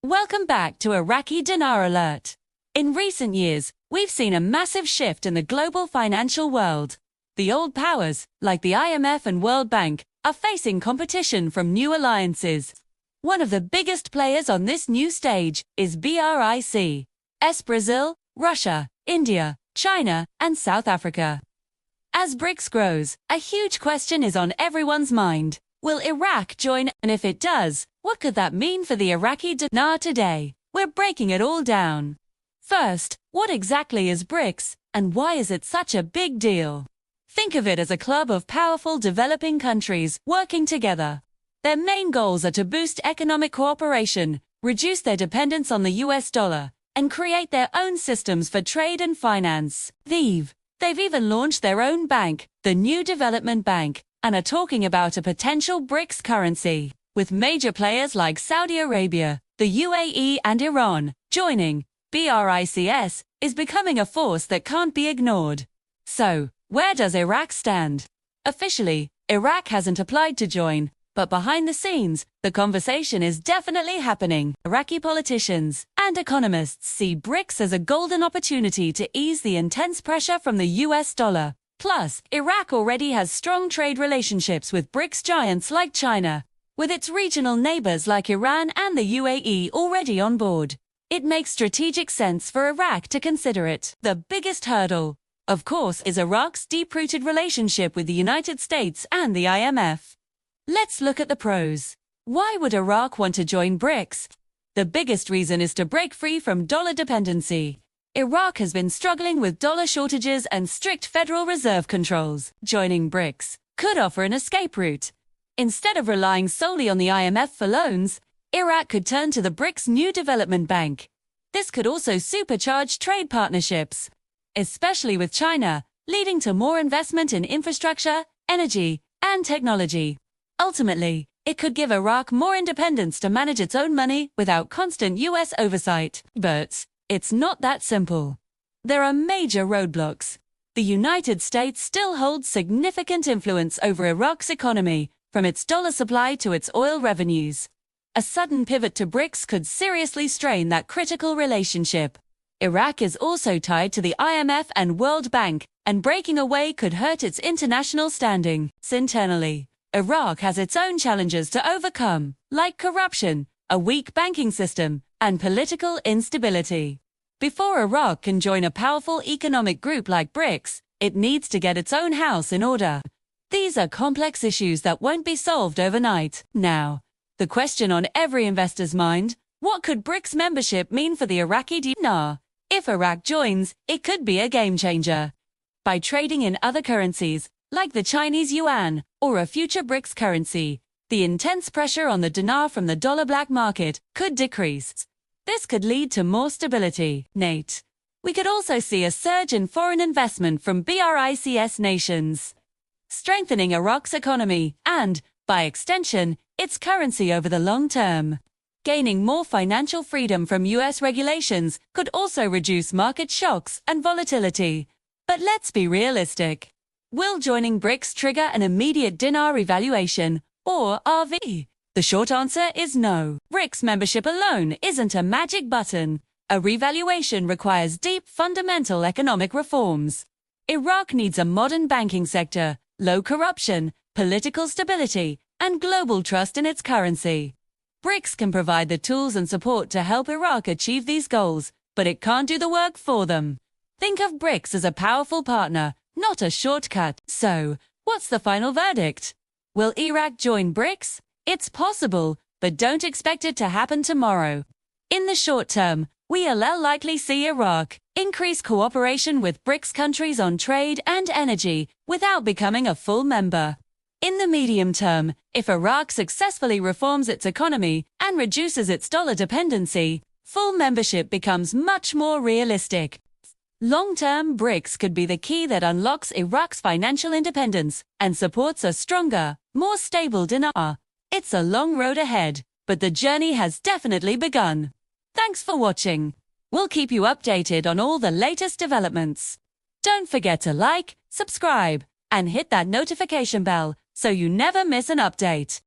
Welcome back to Iraqi Dinar Alert. In recent years, we've seen a massive shift in the global financial world. The old powers, like the IMF and World Bank, are facing competition from new alliances. One of the biggest players on this new stage is BRICS, Brazil, Russia, India, China, and South Africa. As BRICS grows, a huge question is on everyone's mind. Will Iraq join, and if it does, what could that mean for the Iraqi dinar today? We're breaking it all down. First, what exactly is BRICS, and why is it such a big deal? Think of it as a club of powerful developing countries working together. Their main goals are to boost economic cooperation, reduce their dependence on the US dollar, and create their own systems for trade and finance. They've even launched their own bank, the New Development Bank, and are talking about a potential BRICS currency, with major players like Saudi Arabia, the UAE, and Iran joining. BRICS is becoming a force that can't be ignored. So, where does Iraq stand? Officially, Iraq hasn't applied to join, but behind the scenes, the conversation is definitely happening. Iraqi politicians and economists see BRICS as a golden opportunity to ease the intense pressure from the US dollar. Plus, Iraq already has strong trade relationships with BRICS giants like China, with its regional neighbors like Iran and the UAE already on board. It makes strategic sense for Iraq to consider it. The biggest hurdle, of course, is Iraq's deep-rooted relationship with the United States and the IMF. Let's look at the pros. Why would Iraq want to join BRICS? The biggest reason is to break free from dollar dependency. Iraq has been struggling with dollar shortages and strict Federal Reserve controls. Joining BRICS could offer an escape route. Instead of relying solely on the IMF for loans, Iraq could turn to the BRICS New Development Bank. This could also supercharge trade partnerships, especially with China, leading to more investment in infrastructure, energy, and technology. Ultimately, it could give Iraq more independence to manage its own money without constant US oversight. But it's not that simple. There are major roadblocks. The United States still holds significant influence over Iraq's economy, from its dollar supply to its oil revenues. A sudden pivot to BRICS could seriously strain that critical relationship. Iraq is also tied to the IMF and World Bank, and breaking away could hurt its international standing. Internally, Iraq has its own challenges to overcome, like corruption, a weak banking system, and political instability. Before Iraq can join a powerful economic group like BRICS, it needs to get its own house in order. These are complex issues that won't be solved overnight. Now, the question on every investor's mind: what could BRICS membership mean for the Iraqi dinar? If Iraq joins, it could be a game changer. By trading in other currencies, like the Chinese yuan, or a future BRICS currency, the intense pressure on the dinar from the dollar black market could decrease. This could lead to more stability. We could also see a surge in foreign investment from BRICS nations, strengthening Iraq's economy and, by extension, its currency over the long term. Gaining more financial freedom from US regulations could also reduce market shocks and volatility. But let's be realistic. Will joining BRICS trigger an immediate dinar evaluation, or RV? The short answer is no. BRICS membership alone isn't a magic button. A revaluation requires deep fundamental economic reforms. Iraq needs a modern banking sector, low corruption, political stability, and global trust in its currency. BRICS can provide the tools and support to help Iraq achieve these goals, but it can't do the work for them. Think of BRICS as a powerful partner, not a shortcut. So, what's the final verdict? Will Iraq join BRICS? It's possible, but don't expect it to happen tomorrow. In the short term, we'll likely see Iraq increase cooperation with BRICS countries on trade and energy without becoming a full member. In the medium term, if Iraq successfully reforms its economy and reduces its dollar dependency, full membership becomes much more realistic. Long-term, BRICS could be the key that unlocks Iraq's financial independence and supports a stronger, more stable dinar. It's a long road ahead, but the journey has definitely begun. Thanks for watching. We'll keep you updated on all the latest developments. Don't forget to like, subscribe, and hit that notification bell so you never miss an update.